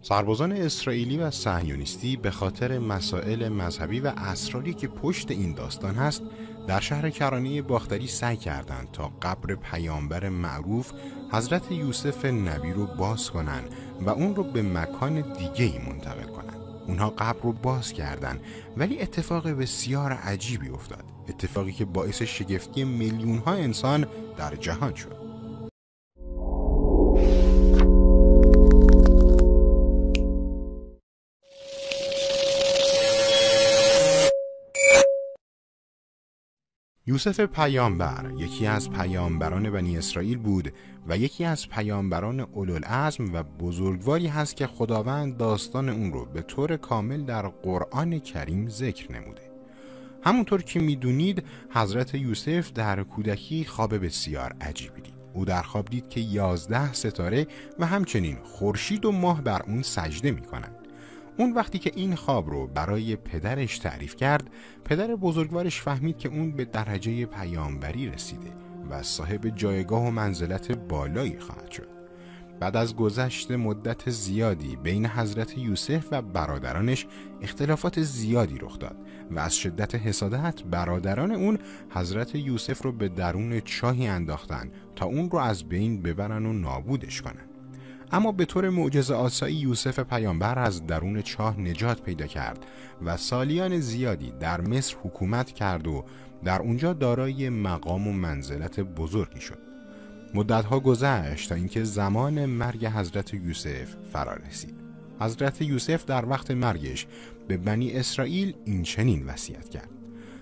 سربازان اسرائیلی و صهیونیستی به خاطر مسائل مذهبی و اسراری که پشت این داستان هست در شهر کرانه باختری سعی کردند تا قبر پیامبر معروف حضرت یوسف نبی رو باز کنن و اون رو به مکان دیگه‌ای منتقل کنن. اونها قبر رو باز کردن ولی اتفاق بسیار عجیبی افتاد. اتفاقی که باعث شگفتی میلیون‌ها انسان در جهان شد. یوسف پیامبر یکی از پیامبران بنی اسرائیل بود و یکی از پیامبران اولوالعزم و بزرگواری هست که خداوند داستان اون رو به طور کامل در قرآن کریم ذکر نموده. همونطور که میدونید حضرت یوسف در کودکی خواب بسیار عجیبی دید. او در خواب دید که 11 ستاره و همچنین خورشید و ماه بر اون سجده میکنند. اون وقتی که این خواب رو برای پدرش تعریف کرد، پدر بزرگوارش فهمید که اون به درجه پیامبری رسیده و صاحب جایگاه و منزلت بالایی خواهد شد. بعد از گذشت مدت زیادی بین حضرت یوسف و برادرانش اختلافات زیادی رخ داد و از شدت حسادت برادران اون حضرت یوسف رو به درون چاهی انداختن تا اون رو از بین ببرن و نابودش کنن. اما به طور معجزه‌آسایی یوسف پیامبر از درون چاه نجات پیدا کرد و سالیان زیادی در مصر حکومت کرد و در اونجا دارای مقام و منزلت بزرگی شد. مدت‌ها گذشت تا اینکه زمان مرگ حضرت یوسف فرا رسید. حضرت یوسف در وقت مرگش به بنی اسرائیل این چنین وصیت کرد.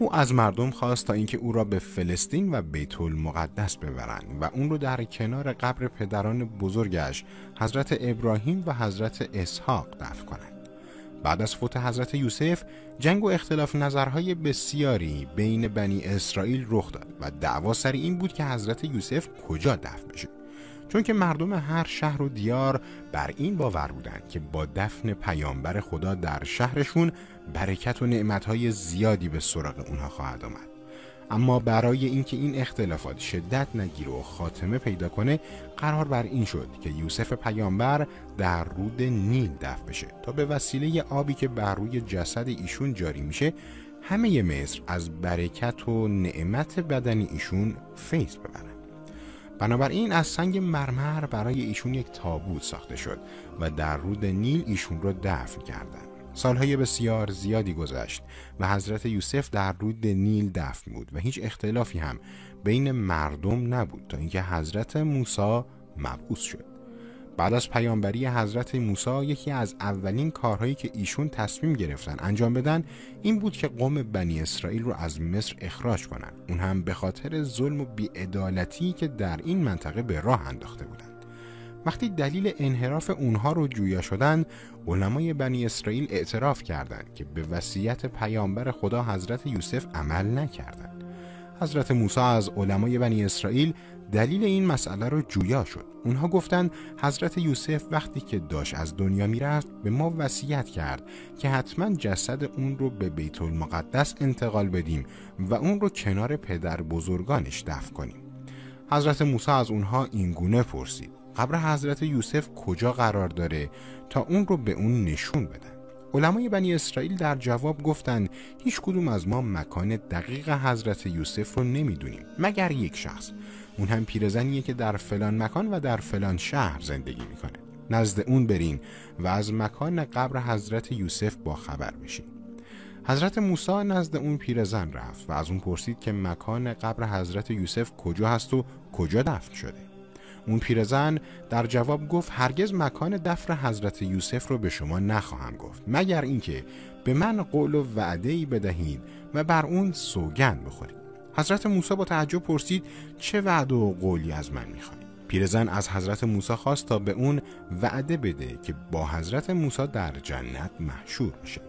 او از مردم خواست تا اینکه او را به فلسطین و بیت المقدس ببرند و اون رو در کنار قبر پدران بزرگش حضرت ابراهیم و حضرت اسحاق دفن کنند. بعد از فوت حضرت یوسف جنگ و اختلاف نظرهای بسیاری بین بنی اسرائیل رخ داد و دعوا سر این بود که حضرت یوسف کجا دفن بشه، چون که مردم هر شهر و دیار بر این باور بودند که با دفن پیامبر خدا در شهرشون برکت و نعمتهای زیادی به سراغ اونها خواهد آمد. اما برای اینکه این اختلافات شدت نگیره و خاتمه پیدا کنه، قرار بر این شد که یوسف پیامبر در رود نیل دفن بشه تا به وسیله آبی که بر روی جسد ایشون جاری میشه همه مصر از برکت و نعمت بدن ایشون فیض ببرن. بنابراین از سنگ مرمر برای ایشون یک تابوت ساخته شد و در رود نیل ایشون رو دفن کردند. سالهای بسیار زیادی گذشت و حضرت یوسف در رود نیل دفن بود و هیچ اختلافی هم بین مردم نبود تا اینکه حضرت موسی مبعوث شد. بعد از پیامبری حضرت موسی یکی از اولین کارهایی که ایشون تصمیم گرفتن انجام بدن این بود که قوم بنی اسرائیل رو از مصر اخراج کنن، اون هم به خاطر ظلم و بی‌عدالتی که در این منطقه به راه انداخته بودند. وقتی دلیل انحراف اونها رو جویا شدند، علمای بنی اسرائیل اعتراف کردند که به وصیت پیامبر خدا حضرت یوسف عمل نکردند. حضرت موسی از علمای بنی اسرائیل دلیل این مسئله رو جویا شد. اونها گفتند حضرت یوسف وقتی که داشت از دنیا میرفت به ما وصیت کرد که حتما جسد اون رو به بیت المقدس انتقال بدیم و اون رو کنار پدر بزرگانش دفن کنیم. حضرت موسی از اونها این گونه پرسید قبر حضرت یوسف کجا قرار داره تا اون رو به اون نشون بدن. علمای بنی اسرائیل در جواب گفتند هیچ کدوم از ما مکان دقیق حضرت یوسف رو نمیدونیم مگر یک شخص، اون هم پیرزنیه که در فلان مکان و در فلان شهر زندگی میکنه. نزد اون برین و از مکان قبر حضرت یوسف با خبر بشین. حضرت موسی نزد اون پیرزن رفت و از اون پرسید که مکان قبر حضرت یوسف کجا هست و کجا دفن شده. اون پیرزن در جواب گفت هرگز مکان دفن حضرت یوسف رو به شما نخواهم گفت مگر اینکه به من قول و وعده‌ای بدهید و بر اون سوگند بخورید. حضرت موسی با تعجب پرسید چه وعده و قولی از من میخواید؟ پیرزن از حضرت موسی خواست تا به اون وعده بده که با حضرت موسی در جنت محشور بشه.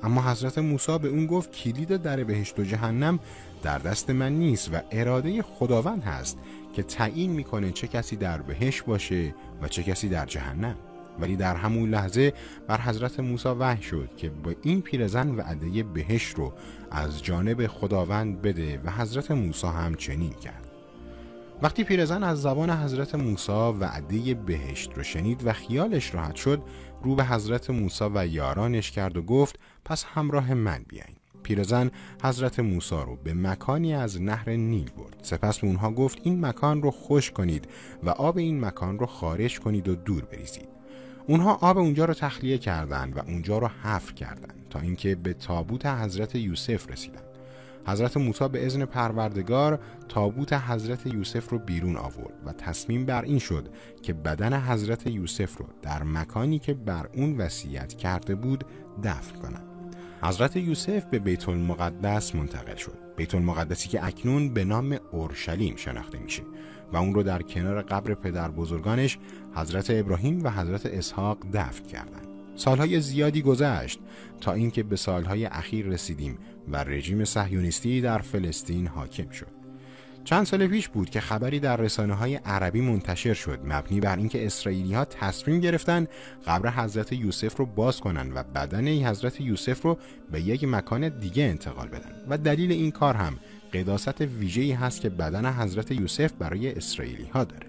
اما حضرت موسی به اون گفت کلید در بهشت و جهنم در دست من نیست و اراده خداوند هست که تعیین میکنه چه کسی در بهشت باشه و چه کسی در جهنم. ولی در همون لحظه بر حضرت موسی وحی شد که با این پیرزن وعده بهشت رو از جانب خداوند بده و حضرت موسی هم چنین کرد. وقتی پیرزن از زبان حضرت موسی وعده بهشت رو شنید و خیالش راحت شد، رو به حضرت موسی و یارانش کرد و گفت پس همراه من بیاین. پیرزن حضرت موسی رو به مکانی از نهر نیل برد. سپس به اونها گفت این مکان رو خشک کنید و آب این مکان رو خارج کنید و دور بریزید. اونها آب اونجا رو تخلیه کردند و اونجا رو حفر کردند تا اینکه به تابوت حضرت یوسف رسیدند. حضرت موسی به اذن پروردگار تابوت حضرت یوسف رو بیرون آورد و تصمیم بر این شد که بدن حضرت یوسف رو در مکانی که بر اون وصیت کرده بود دفن کنند. حضرت یوسف به بیت المقدس منتقل شد. بیت المقدسی که اکنون به نام اورشلیم شناخته میشه و اون رو در کنار قبر پدر بزرگانش حضرت ابراهیم و حضرت اسحاق دفن کردند. سالهای زیادی گذشت تا اینکه به سالهای اخیر رسیدیم و رژیم صهیونیستی در فلسطین حاکم شد. چند سال پیش بود که خبری در رسانه‌های عربی منتشر شد مبنی بر اینکه اسرائیلی‌ها تصمیم گرفتن قبر حضرت یوسف رو باز کنن و بدن حضرت یوسف رو به یک مکان دیگه انتقال بدن و دلیل این کار هم قداست ویژه‌ای هست که بدن حضرت یوسف برای اسرائیلی‌ها داره.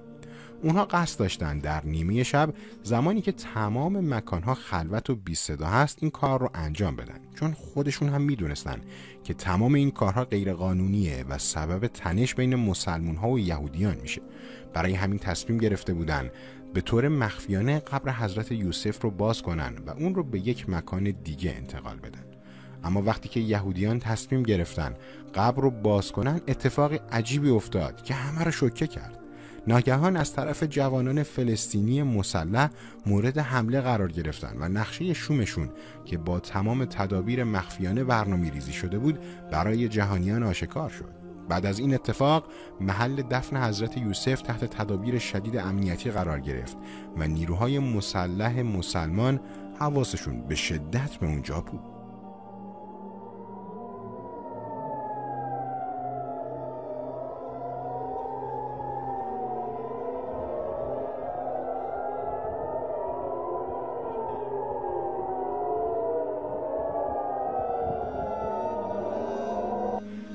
اونها قصد داشتن در نیمه شب زمانی که تمام مکانها خلوت و بی صدا هست این کار رو انجام بدن، چون خودشون هم میدونستن که تمام این کارها غیر قانونیه و سبب تنش بین مسلمان‌ها و یهودیان میشه. برای همین تصمیم گرفته بودن به طور مخفیانه قبر حضرت یوسف رو باز کنن و اون رو به یک مکان دیگه انتقال بدن. اما وقتی که یهودیان تصمیم گرفتن قبر رو باز کنن اتفاق عجیبی افتاد که همه رو شوکه کرد. ناگهان از طرف جوانان فلسطینی مسلح مورد حمله قرار گرفتن و نقشه شومشون که با تمام تدابیر مخفیانه برنامه‌ریزی شده بود برای جهانیان آشکار شد. بعد از این اتفاق محل دفن حضرت یوسف تحت تدابیر شدید امنیتی قرار گرفت و نیروهای مسلح مسلمان حواسشون به شدت به اونجا بود.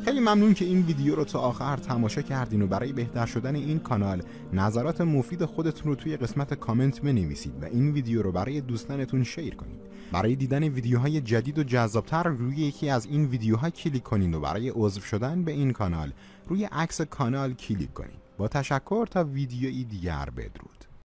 خیلی ممنون که این ویدیو رو تا آخر تماشا کردین و برای بهتر شدن این کانال نظرات مفید خودتون رو توی قسمت کامنت بنویسید و این ویدیو رو برای دوستانتون شیر کنید. برای دیدن ویدیوهای جدید و جذابتر روی یکی از این ویدیوها کلیک کنید و برای عضو شدن به این کانال روی عکس کانال کلیک کنید. با تشکر تا ویدیویی دیگر بدرود.